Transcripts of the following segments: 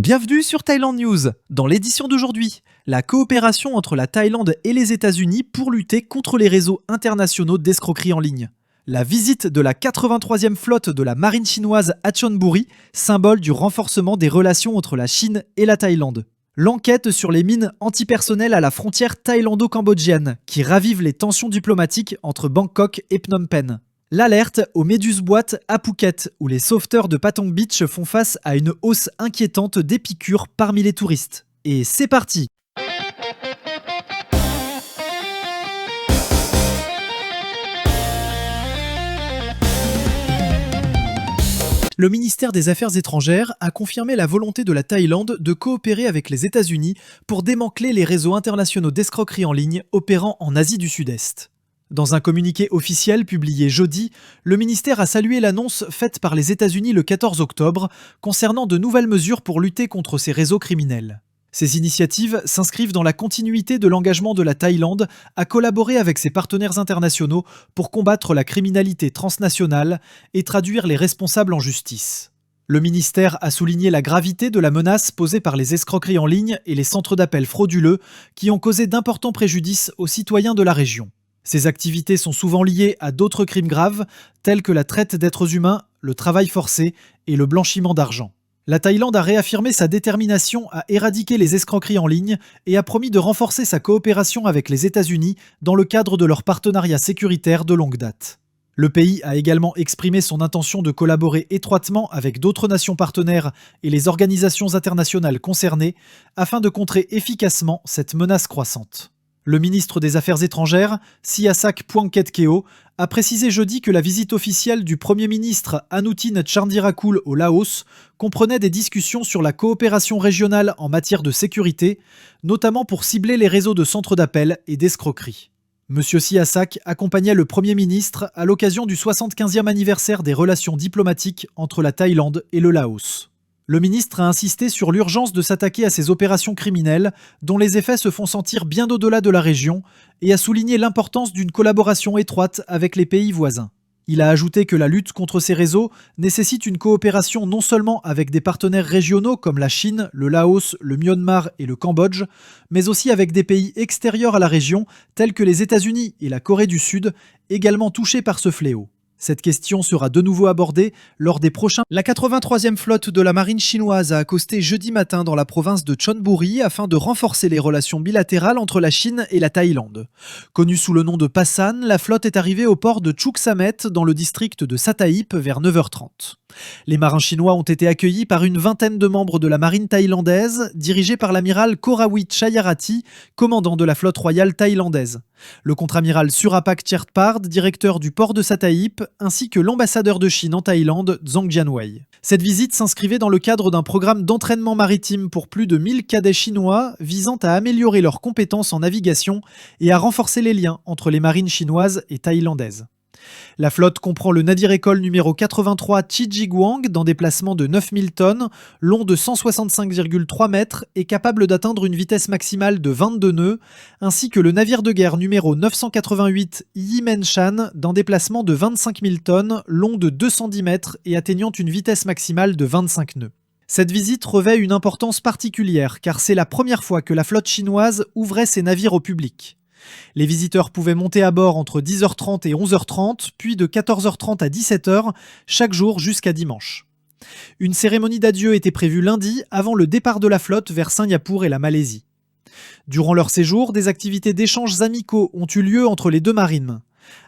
Bienvenue sur Thailand News. Dans l'édition d'aujourd'hui, la coopération entre la Thaïlande et les États-Unis pour lutter contre les réseaux internationaux d'escroquerie en ligne. La visite de la 83e flotte de la marine chinoise à Chonburi, symbole du renforcement des relations entre la Chine et la Thaïlande. L'enquête sur les mines antipersonnelles à la frontière thaïlando-cambodgienne, qui ravive les tensions diplomatiques entre Bangkok et Phnom Penh. L'alerte aux méduses-boîtes à Phuket, où les sauveteurs de Patong Beach font face à une hausse inquiétante des piqûres parmi les touristes. Et c'est parti! Le ministère des Affaires étrangères a confirmé la volonté de la Thaïlande de coopérer avec les États-Unis pour démanteler les réseaux internationaux d'escroquerie en ligne opérant en Asie du Sud-Est. Dans un communiqué officiel publié jeudi, le ministère a salué l'annonce faite par les États-Unis le 14 octobre concernant de nouvelles mesures pour lutter contre ces réseaux criminels. Ces initiatives s'inscrivent dans la continuité de l'engagement de la Thaïlande à collaborer avec ses partenaires internationaux pour combattre la criminalité transnationale et traduire les responsables en justice. Le ministère a souligné la gravité de la menace posée par les escroqueries en ligne et les centres d'appel frauduleux qui ont causé d'importants préjudices aux citoyens de la région. Ces activités sont souvent liées à d'autres crimes graves, tels que la traite d'êtres humains, le travail forcé et le blanchiment d'argent. La Thaïlande a réaffirmé sa détermination à éradiquer les escroqueries en ligne et a promis de renforcer sa coopération avec les États-Unis dans le cadre de leur partenariat sécuritaire de longue date. Le pays a également exprimé son intention de collaborer étroitement avec d'autres nations partenaires et les organisations internationales concernées afin de contrer efficacement cette menace croissante. Le ministre des Affaires étrangères, Sihasak Phuangketkeow, a précisé jeudi que la visite officielle du Premier ministre Anutin Charnvirakul au Laos comprenait des discussions sur la coopération régionale en matière de sécurité, notamment pour cibler les réseaux de centres d'appel et d'escroquerie. M. Sihasak accompagnait le Premier ministre à l'occasion du 75e anniversaire des relations diplomatiques entre la Thaïlande et le Laos. Le ministre a insisté sur l'urgence de s'attaquer à ces opérations criminelles dont les effets se font sentir bien au-delà de la région et a souligné l'importance d'une collaboration étroite avec les pays voisins. Il a ajouté que la lutte contre ces réseaux nécessite une coopération non seulement avec des partenaires régionaux comme la Chine, le Laos, le Myanmar et le Cambodge, mais aussi avec des pays extérieurs à la région tels que les États-Unis et la Corée du Sud, également touchés par ce fléau. Cette question sera de nouveau abordée lors des prochains. La 83e flotte de la marine chinoise a accosté jeudi matin dans la province de Chonburi afin de renforcer les relations bilatérales entre la Chine et la Thaïlande. Connue sous le nom de Passan, la flotte est arrivée au port de Chuk Samet dans le district de Sataip vers 9h30. Les marins chinois ont été accueillis par une vingtaine de membres de la marine thaïlandaise, dirigée par l'amiral Korawit Chayarati, commandant de la flotte royale thaïlandaise. Le contre-amiral Surapak Chertpard, directeur du port de Sataip, ainsi que l'ambassadeur de Chine en Thaïlande, Zhang Jianwei. Cette visite s'inscrivait dans le cadre d'un programme d'entraînement maritime pour plus de 1000 cadets chinois visant à améliorer leurs compétences en navigation et à renforcer les liens entre les marines chinoises et thaïlandaises. La flotte comprend le navire-école numéro 83 Chijiguang d'un déplacement de 9000 tonnes, long de 165,3 mètres et capable d'atteindre une vitesse maximale de 22 nœuds, ainsi que le navire de guerre numéro 988 Yimenshan d'un déplacement de 25 000 tonnes, long de 210 mètres et atteignant une vitesse maximale de 25 nœuds. Cette visite revêt une importance particulière car c'est la première fois que la flotte chinoise ouvrait ses navires au public. Les visiteurs pouvaient monter à bord entre 10h30 et 11h30, puis de 14h30 à 17h, chaque jour jusqu'à dimanche. Une cérémonie d'adieu était prévue lundi avant le départ de la flotte vers Singapour et la Malaisie. Durant leur séjour, des activités d'échanges amicaux ont eu lieu entre les deux marines.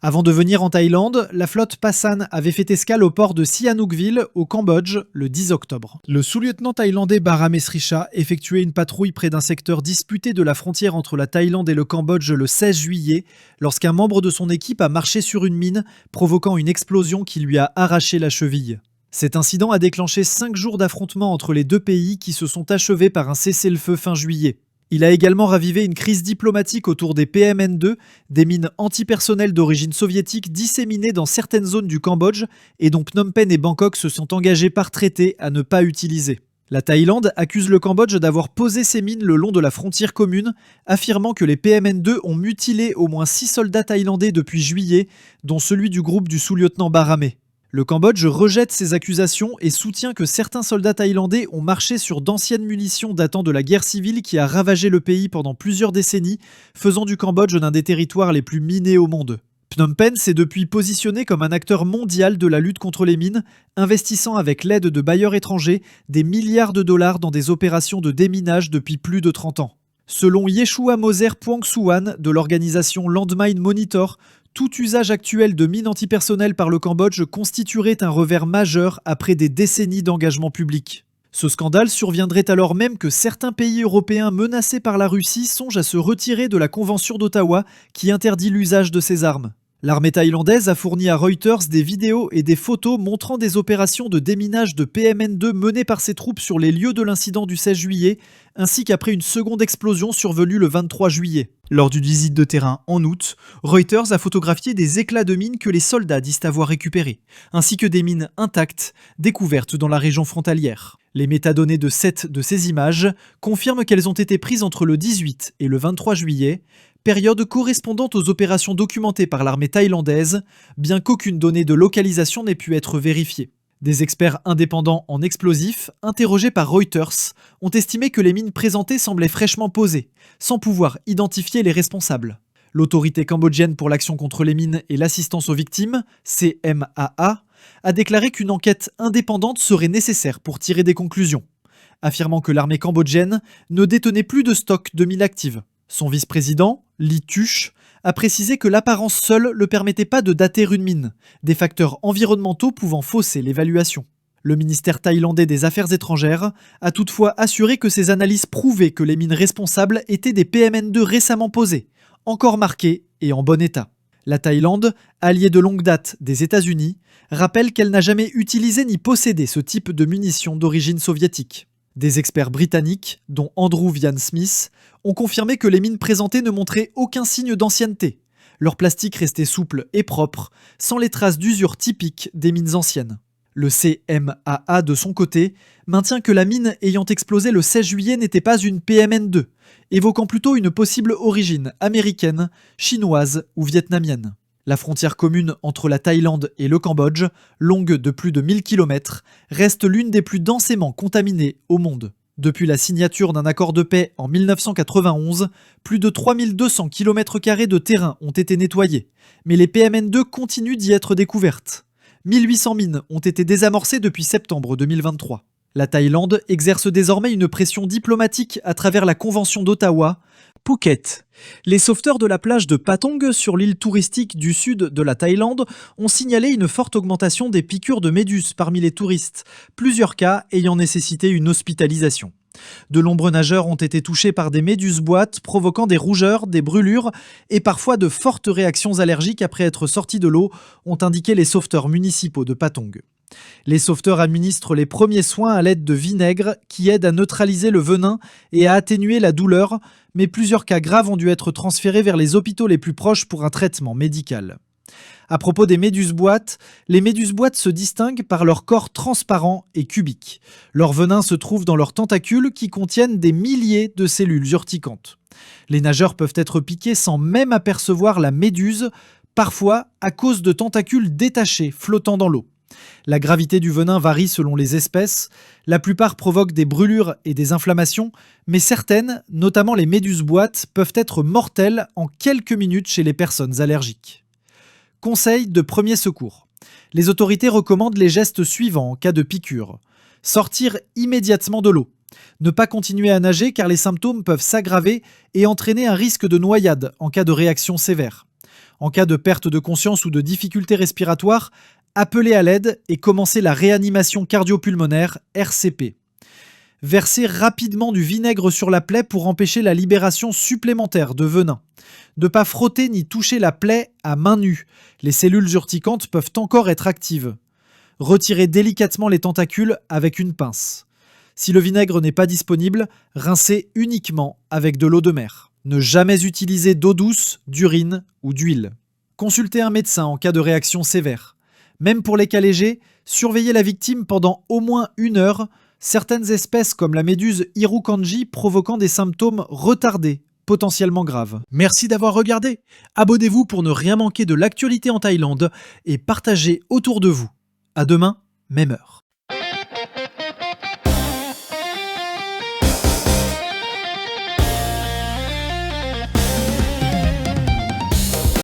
Avant de venir en Thaïlande, la flotte Passan avait fait escale au port de Sihanoukville, au Cambodge, le 10 octobre. Le sous-lieutenant thaïlandais Baram Esricha effectuait une patrouille près d'un secteur disputé de la frontière entre la Thaïlande et le Cambodge le 16 juillet, lorsqu'un membre de son équipe a marché sur une mine, provoquant une explosion qui lui a arraché la cheville. Cet incident a déclenché 5 jours d'affrontements entre les deux pays qui se sont achevés par un cessez-le-feu fin juillet. Il a également ravivé une crise diplomatique autour des PMN2, des mines antipersonnelles d'origine soviétique disséminées dans certaines zones du Cambodge et dont Phnom Penh et Bangkok se sont engagés par traité à ne pas utiliser. La Thaïlande accuse le Cambodge d'avoir posé ces mines le long de la frontière commune, affirmant que les PMN2 ont mutilé au moins 6 soldats thaïlandais depuis juillet, dont celui du groupe du sous-lieutenant Baramé. Le Cambodge rejette ces accusations et soutient que certains soldats thaïlandais ont marché sur d'anciennes munitions datant de la guerre civile qui a ravagé le pays pendant plusieurs décennies, faisant du Cambodge l'un des territoires les plus minés au monde. Phnom Penh s'est depuis positionné comme un acteur mondial de la lutte contre les mines, investissant avec l'aide de bailleurs étrangers des milliards de dollars dans des opérations de déminage depuis plus de 30 ans. Selon Yeshua Moser Phuangsuan de l'organisation Landmine Monitor, tout usage actuel de mines antipersonnelles par le Cambodge constituerait un revers majeur après des décennies d'engagement public. Ce scandale surviendrait alors même que certains pays européens menacés par la Russie songent à se retirer de la Convention d'Ottawa qui interdit l'usage de ces armes. L'armée thaïlandaise a fourni à Reuters des vidéos et des photos montrant des opérations de déminage de PMN2 menées par ses troupes sur les lieux de l'incident du 16 juillet, ainsi qu'après une seconde explosion survenue le 23 juillet. Lors d'une visite de terrain en août, Reuters a photographié des éclats de mines que les soldats disent avoir récupérés, ainsi que des mines intactes découvertes dans la région frontalière. Les métadonnées de 7 de ces images confirment qu'elles ont été prises entre le 18 et le 23 juillet, période correspondant aux opérations documentées par l'armée thaïlandaise, bien qu'aucune donnée de localisation n'ait pu être vérifiée. Des experts indépendants en explosifs, interrogés par Reuters, ont estimé que les mines présentées semblaient fraîchement posées, sans pouvoir identifier les responsables. L'Autorité cambodgienne pour l'action contre les mines et l'assistance aux victimes, CMAA, a déclaré qu'une enquête indépendante serait nécessaire pour tirer des conclusions, affirmant que l'armée cambodgienne ne détenait plus de stock de mines actives. Son vice-président, Ly Tuch, a précisé que l'apparence seule ne permettait pas de dater une mine, des facteurs environnementaux pouvant fausser l'évaluation. Le ministère thaïlandais des Affaires étrangères a toutefois assuré que ces analyses prouvaient que les mines responsables étaient des PMN2 récemment posées, encore marquées et en bon état. La Thaïlande, alliée de longue date des États-Unis, rappelle qu'elle n'a jamais utilisé ni possédé ce type de munitions d'origine soviétique. Des experts britanniques, dont Andrew Vian Smith, ont confirmé que les mines présentées ne montraient aucun signe d'ancienneté. Leur plastique restait souple et propre, sans les traces d'usure typiques des mines anciennes. Le CMAA, de son côté, maintient que la mine ayant explosé le 16 juillet n'était pas une PMN2, évoquant plutôt une possible origine américaine, chinoise ou vietnamienne. La frontière commune entre la Thaïlande et le Cambodge, longue de plus de 1000 km, reste l'une des plus densément contaminées au monde. Depuis la signature d'un accord de paix en 1991, plus de 3200 km² de terrain ont été nettoyés, mais les PMN2 continuent d'y être découvertes. 1800 mines ont été désamorcées depuis septembre 2023. La Thaïlande exerce désormais une pression diplomatique à travers la Convention d'Ottawa. Phuket. Les sauveteurs de la plage de Patong, sur l'île touristique du sud de la Thaïlande, ont signalé une forte augmentation des piqûres de méduses parmi les touristes, plusieurs cas ayant nécessité une hospitalisation. De nombreux nageurs ont été touchés par des méduses-boîtes, provoquant des rougeurs, des brûlures et parfois de fortes réactions allergiques après être sortis de l'eau, ont indiqué les sauveteurs municipaux de Patong. Les sauveteurs administrent les premiers soins à l'aide de vinaigre qui aide à neutraliser le venin et à atténuer la douleur, mais plusieurs cas graves ont dû être transférés vers les hôpitaux les plus proches pour un traitement médical. À propos des méduses-boîtes, les méduses-boîtes se distinguent par leur corps transparent et cubique. Leur venin se trouve dans leurs tentacules qui contiennent des milliers de cellules urticantes. Les nageurs peuvent être piqués sans même apercevoir la méduse, parfois à cause de tentacules détachés flottant dans l'eau. La gravité du venin varie selon les espèces, la plupart provoquent des brûlures et des inflammations, mais certaines, notamment les méduses-boîtes, peuvent être mortelles en quelques minutes chez les personnes allergiques. Conseil de premier secours. Les autorités recommandent les gestes suivants en cas de piqûre. Sortir immédiatement de l'eau. Ne pas continuer à nager car les symptômes peuvent s'aggraver et entraîner un risque de noyade en cas de réaction sévère. En cas de perte de conscience ou de difficultés respiratoires, appelez à l'aide et commencez la réanimation cardio-pulmonaire RCP. Versez rapidement du vinaigre sur la plaie pour empêcher la libération supplémentaire de venin. Ne pas frotter ni toucher la plaie à main nue. Les cellules urticantes peuvent encore être actives. Retirez délicatement les tentacules avec une pince. Si le vinaigre n'est pas disponible, rincez uniquement avec de l'eau de mer. Ne jamais utiliser d'eau douce, d'urine ou d'huile. Consultez un médecin en cas de réaction sévère. Même pour les cas légers, surveillez la victime pendant au moins 1 heure, certaines espèces comme la méduse Irukandji provoquant des symptômes retardés, potentiellement graves. Merci d'avoir regardé. Abonnez-vous pour ne rien manquer de l'actualité en Thaïlande et partagez autour de vous. À demain, même heure.